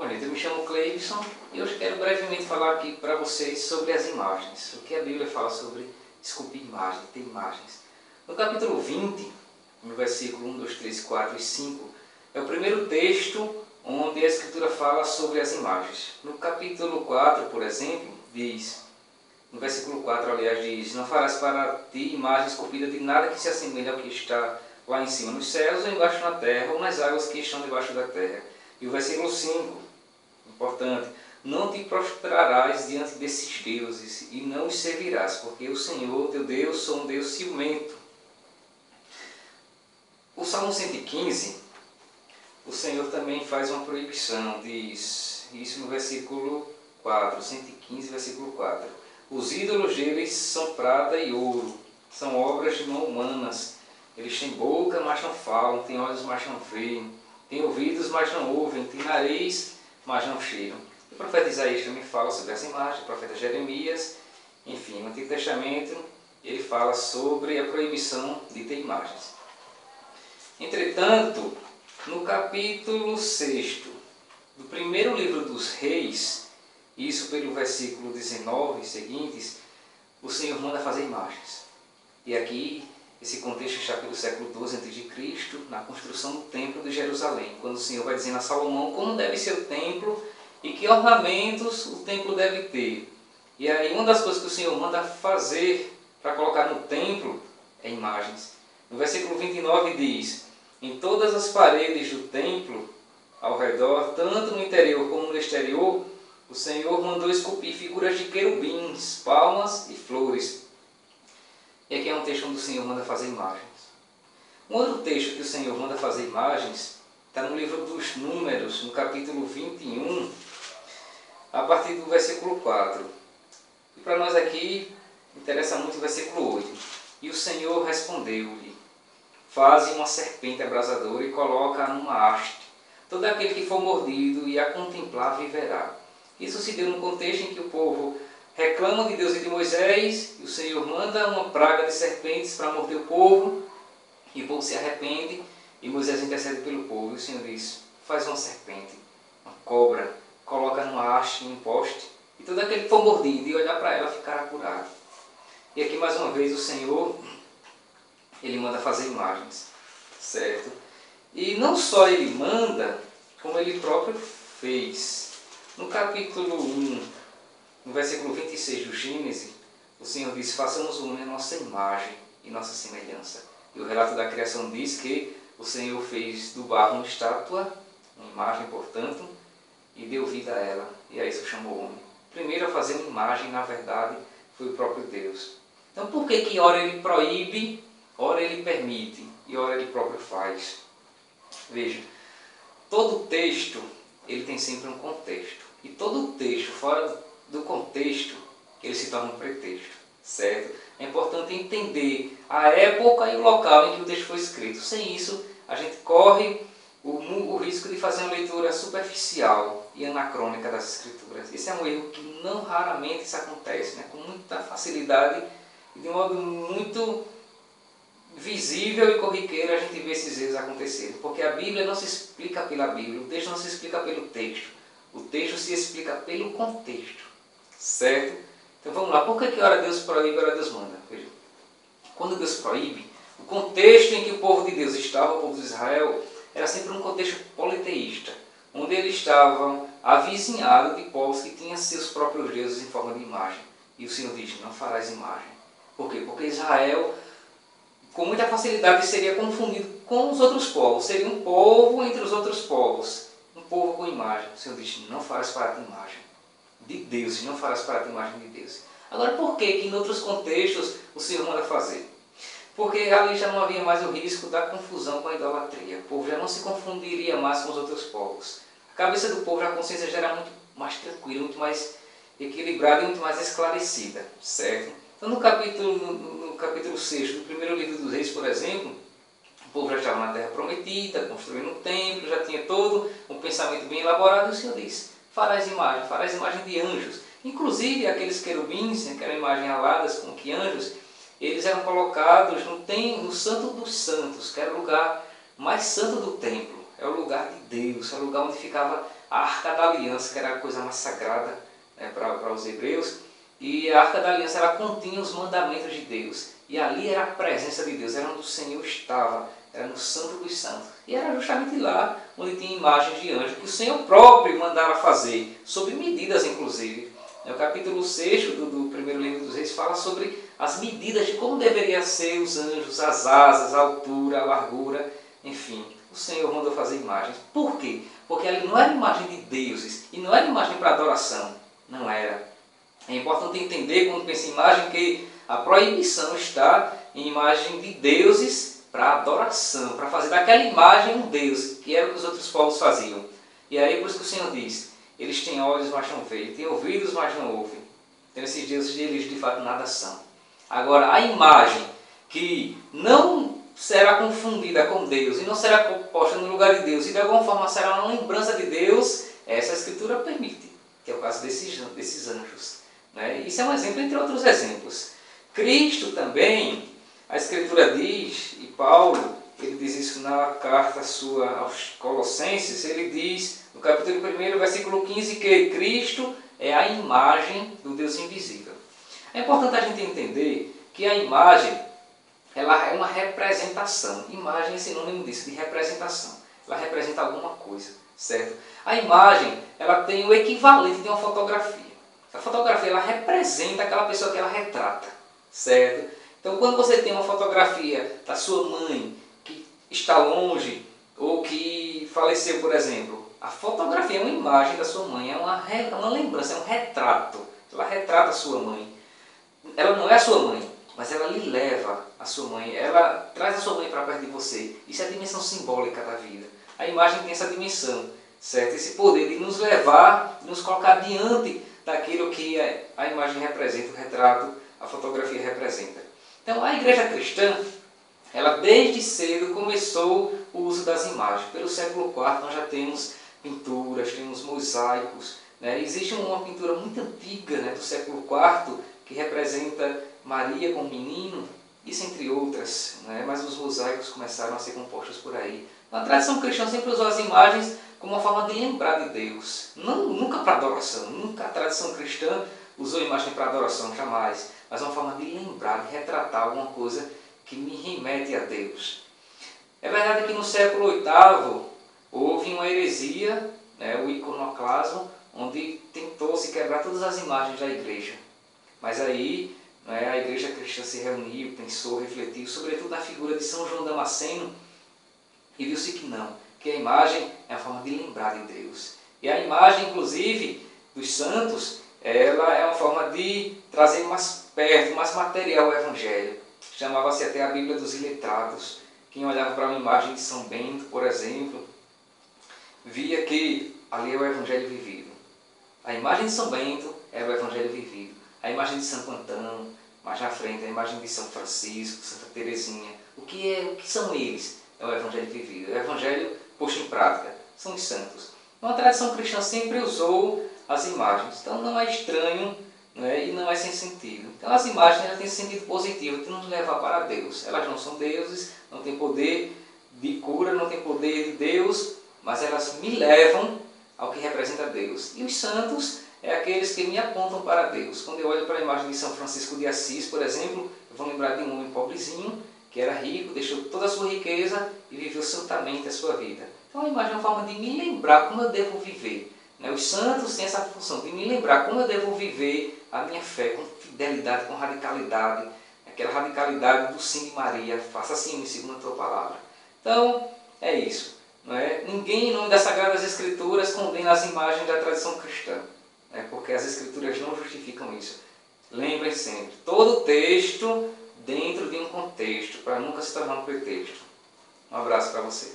Bom, gente, eu me chamo Cleibson e hoje quero brevemente falar aqui para vocês sobre as imagens. O que a Bíblia fala sobre esculpir imagens, ter imagens. No capítulo 20, no versículo 1, 2, 3, 4 e 5, é o primeiro texto onde a Escritura fala sobre as imagens. No capítulo 4, por exemplo, diz, no versículo 4, aliás, diz: não farás para ti imagem esculpida de nada que se assemelhe ao que está lá em cima nos céus, ou embaixo na terra, ou nas águas que estão debaixo da terra. E o versículo 5, importante: não te prostrarás diante desses deuses e não os servirás, porque o Senhor teu Deus sou um Deus ciumento. O Salmo 115, o Senhor também faz uma proibição, diz isso no versículo 4, 115, versículo 4. Os ídolos deles são prata e ouro, são obras de mão humanas. Eles têm boca, mas não falam, têm olhos, mas não veem, têm ouvidos, mas não ouvem, têm nariz, mas não cheiram. O profeta Isaías também fala sobre essa imagem, o profeta Jeremias, enfim, no Antigo Testamento ele fala sobre a proibição de ter imagens. Entretanto, no capítulo 6 do primeiro livro dos Reis, isso pelo versículo 19 e seguintes, o Senhor manda fazer imagens. E aqui, esse contexto está pelo século XII a.C., na construção do templo de Jerusalém, quando o Senhor vai dizendo a Salomão como deve ser o templo e que ornamentos o templo deve ter. E aí uma das coisas que o Senhor manda fazer para colocar no templo é imagens. No versículo 29 diz: em todas as paredes do templo, ao redor, tanto no interior como no exterior, o Senhor mandou esculpir figuras de querubins, palmas e flores. E aqui é um texto onde o Senhor manda fazer imagens. Um outro texto que o Senhor manda fazer imagens está no livro dos Números, no capítulo 21, a partir do versículo 4. E para nós aqui, interessa muito o versículo 8. E o Senhor respondeu-lhe: faze uma serpente abrasadora e coloca-a numa haste. Todo aquele que for mordido e a contemplar viverá. Isso se deu no contexto em que o povo reclama de Deus e de Moisés, e o Senhor manda uma praga de serpentes para morder o povo, e o povo se arrepende, e Moisés intercede pelo povo, e o Senhor diz: faz uma serpente, uma cobra, coloca numa haste, em um poste, e todo aquele que for mordido e olhar para ela ficará curado. E aqui mais uma vez o Senhor, ele manda fazer imagens, certo? E não só ele manda, como ele próprio fez. No capítulo 1, no versículo 26 do Gênesis, o Senhor diz: façamos o homem a nossa imagem e nossa semelhança. E o relato da criação diz que o Senhor fez do barro uma estátua, uma imagem, portanto, e deu vida a ela. E a isso chamou homem. Primeiro a fazer uma imagem, na verdade, foi o próprio Deus. Então por que ora ele proíbe, ora ele permite e ora ele próprio faz? Veja, todo texto ele tem sempre um contexto. E todo texto fora do contexto, ele se torna um pretexto, certo? É importante entender a época e o local em que o texto foi escrito. Sem isso, a gente corre o risco de fazer uma leitura superficial e anacrônica das Escrituras. Esse é um erro que não raramente isso acontece, né? Com muita facilidade e de um modo muito visível e corriqueiro a gente vê esses erros acontecendo. Porque a Bíblia não se explica pela Bíblia, o texto não se explica pelo texto. O texto se explica pelo contexto, certo? Então vamos lá, por que ora Deus proíbe e ora Deus manda? Veja, quando Deus proíbe, o contexto em que o povo de Deus estava, o povo de Israel, era sempre um contexto politeísta, onde eles estavam avizinhados de povos que tinham seus próprios deuses em forma de imagem. E o Senhor diz: não farás imagem. Por quê? Porque Israel, com muita facilidade, seria confundido com os outros povos, seria um povo entre os outros povos. Um povo com imagem. O Senhor diz: não farás para ti imagem de Deus, não farás para ti imagem de Deus. Agora, por que em outros contextos o Senhor manda fazer? Porque ali já não havia mais o risco da confusão com a idolatria. O povo já não se confundiria mais com os outros povos. A cabeça do povo, a consciência já era muito mais tranquila, muito mais equilibrada e muito mais esclarecida, certo? Então no capítulo 6 do primeiro livro dos Reis, por exemplo, o povo já estava na terra prometida, construindo um templo, já tinha todo um pensamento bem elaborado, e o Senhor diz: farás imagem de anjos. Inclusive aqueles querubins, que eram imagem aladas como que anjos, eles eram colocados no Santo dos Santos, que era o lugar mais santo do templo. É o lugar de Deus, é o lugar onde ficava a Arca da Aliança, que era a coisa mais sagrada, né, para os hebreus. E a Arca da Aliança, ela continha os mandamentos de Deus. E ali era a presença de Deus, era onde o Senhor estava, era no Santo dos Santos. E era justamente lá onde tinha imagens de anjos, que o Senhor próprio mandava fazer, sob medidas inclusive. O capítulo 6 do primeiro livro dos Reis fala sobre as medidas de como deveriam ser os anjos, as asas, a altura, a largura, enfim. O Senhor mandou fazer imagens. Por quê? Porque ali não era imagem de deuses e não era imagem para adoração. Não era. É importante entender, quando pensa em imagem, que a proibição está em imagem de deuses para adoração, para fazer daquela imagem um Deus, que era o que os outros povos faziam. E aí por isso que o Senhor diz, eles têm olhos, mas não veem, têm ouvidos, mas não ouvem. Então esses deuses, eles de fato nada são. Agora, a imagem que não será confundida com Deus e não será posta no lugar de Deus e de alguma forma será uma lembrança de Deus, essa a Escritura permite, que é o caso desses anjos. Né? Isso é um exemplo entre outros exemplos. Cristo também, a Escritura diz, e Paulo, ele diz isso na carta sua aos Colossenses, ele diz no capítulo 1, versículo 15, que Cristo é a imagem do Deus invisível. É importante a gente entender que a imagem, ela é uma representação. Imagem é sinônimo disso, de representação. Ela representa alguma coisa, certo? A imagem, ela tem o equivalente de uma fotografia. A fotografia, ela representa aquela pessoa que ela retrata, certo? Então, quando você tem uma fotografia da sua mãe, que está longe, ou que faleceu, por exemplo, a fotografia é uma imagem da sua mãe, é uma lembrança, é um retrato. Ela retrata a sua mãe. Ela não é a sua mãe, mas ela lhe leva a sua mãe, ela traz a sua mãe para perto de você. Isso é a dimensão simbólica da vida. A imagem tem essa dimensão, certo? Esse poder de nos levar, de nos colocar diante daquilo que a imagem representa, o retrato, a fotografia representa. Então, a igreja cristã, ela desde cedo começou o uso das imagens. Pelo século IV nós já temos pinturas, temos mosaicos. Né? Existe uma pintura muito antiga, né, do século IV, que representa Maria com o menino, isso entre outras, né? Mas os mosaicos começaram a ser compostos por aí. A tradição cristã sempre usou as imagens como uma forma de lembrar de Deus, nunca para adoração, nunca a tradição cristã usou imagem para adoração, jamais, mas uma forma de lembrar, de retratar alguma coisa que me remete a Deus. É verdade que no século VIII houve uma heresia, né, o iconoclasmo, onde tentou-se quebrar todas as imagens da igreja. Mas aí, né, a igreja cristã se reuniu, pensou, refletiu, sobretudo na figura de São João Damasceno, e viu-se que não, que a imagem é a forma de lembrar de Deus. E a imagem, inclusive, dos santos, ela é uma forma de trazer mais perto, mais material ao Evangelho. Chamava-se até a Bíblia dos Iletrados. Quem olhava para uma imagem de São Bento, por exemplo, via que ali é o Evangelho vivido. A imagem de São Bento é o Evangelho vivido. A imagem de Santo Antão, mais na frente, a imagem de São Francisco, Santa Teresinha. O que são eles? É o Evangelho vivido. É o Evangelho posto em prática. São os santos. Então, a tradição cristã sempre usou as imagens. Então não é estranho, né, e não é sem sentido. Então as imagens já têm sentido positivo, de nos levar para Deus. Elas não são deuses, não têm poder de cura, não têm poder de Deus, mas elas me levam ao que representa Deus. E os santos é aqueles que me apontam para Deus. Quando eu olho para a imagem de São Francisco de Assis, por exemplo, eu vou lembrar de um homem pobrezinho, que era rico, deixou toda a sua riqueza e viveu santamente a sua vida. Então a imagem é uma forma de me lembrar como eu devo viver. Os santos têm essa função de me lembrar como eu devo viver a minha fé com fidelidade, com radicalidade. Aquela radicalidade do sim de Maria, faça assim segundo a tua palavra. Então, é isso. Não é? Ninguém, em nome das Sagradas Escrituras, condena as imagens da tradição cristã. Porque as Escrituras não justificam isso. Lembrem sempre, todo texto dentro de um contexto, para nunca se tornar um pretexto. Um abraço para você.